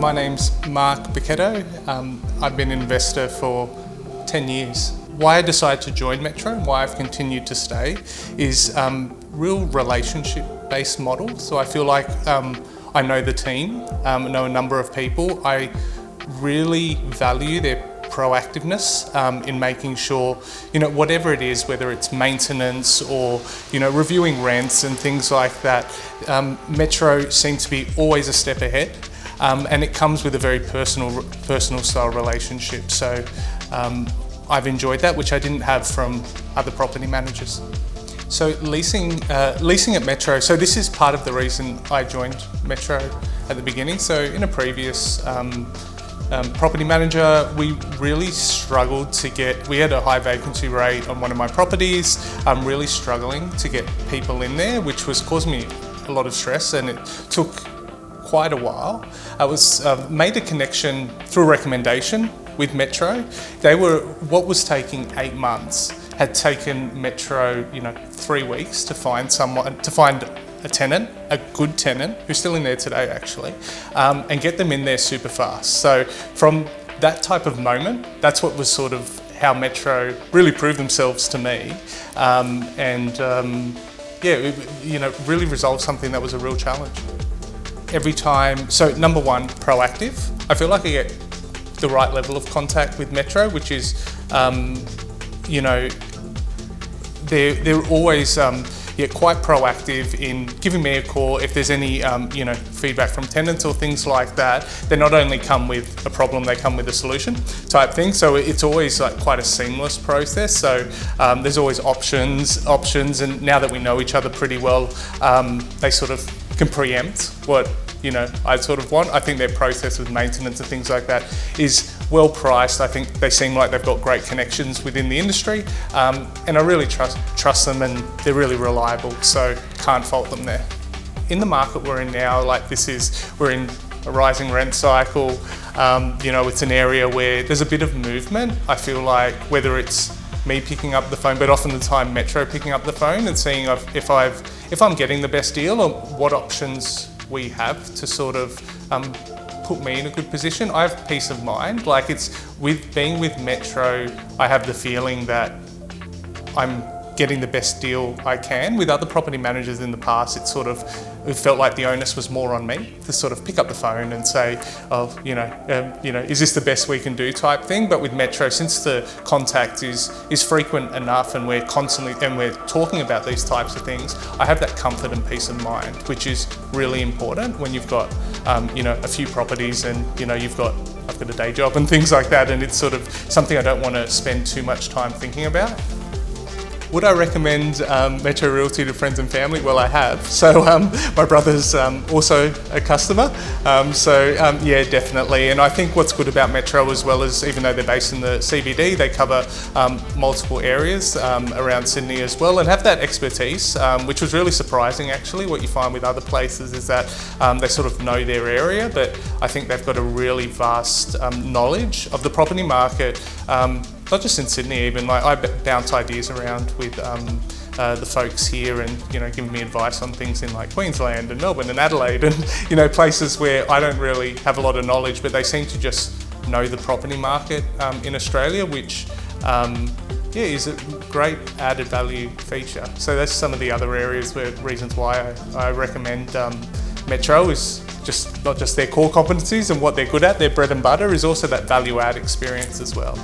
my name's Marc. I've been an investor for 10 years. Why I decided to join Metro and why I've continued to stay is real relationship-based model. So I feel like I know the team, I know a number of people. I really value their proactiveness in making sure, whatever it is, whether it's maintenance or, reviewing rents and things like that, Metro seems to be always a step ahead. And it comes with a very personal style relationship. So I've enjoyed that, which I didn't have from other property managers. So leasing at Metro, so this is part of the reason I joined Metro at the beginning. So in a previous property manager, we really struggled to we had a high vacancy rate on one of my properties. I'm really struggling to get people in there, which was causing me a lot of stress, and it took quite a while. I was made a connection through a recommendation with Metro. What was taking 8 months had taken Metro, 3 weeks to find a tenant, a good tenant, who's still in there today actually, and get them in there super fast. So from that type of moment, that's what was sort of how Metro really proved themselves to me, really resolved something that was a real challenge. Every time, so number one, proactive. I feel like I get the right level of contact with Metro, which is, they're always quite proactive in giving me a call if there's any feedback from tenants or things like that. They not only come with a problem, they come with a solution type thing. So it's always like quite a seamless process. So there's always options, and now that we know each other pretty well, they sort of can preempt what I sort of want. I think their process with maintenance and things like that is well priced. I think they seem like they've got great connections within the industry, and I really trust them, and they're really reliable, so can't fault them there. In the market we're in now, we're in a rising rent cycle. It's an area where there's a bit of movement. I feel like whether it's me picking up the phone, but often the time Metro picking up the phone and seeing if I'm getting the best deal or what options we have to sort of put me in a good position. I have peace of mind. Like being with Metro, I have the feeling that I'm getting the best deal I can. With other property managers in the past, it felt like the onus was more on me to sort of pick up the phone and say, is this the best we can do type thing? But with Metro, since the contact is frequent enough and we're talking about these types of things, I have that comfort and peace of mind, which is really important when you've got a few properties and I've got a day job and things like that, and it's sort of something I don't want to spend too much time thinking about. Would I recommend Metro Realty to friends and family? Well, I have. So my brother's also a customer. Yeah, definitely. And I think what's good about Metro, as well as, even though they're based in the CBD, they cover multiple areas around Sydney as well, and have that expertise, which was really surprising actually. What you find with other places is that they sort of know their area, but I think they've got a really vast knowledge of the property market. Not just in Sydney, even I bounce ideas around with the folks here, and giving me advice on things in like Queensland and Melbourne and Adelaide, and places where I don't really have a lot of knowledge, but they seem to just know the property market in Australia, which is a great added value feature. So that's some of the other reasons why I recommend Metro is not just their core competencies and what they're good at, their bread and butter, is also that value add experience as well.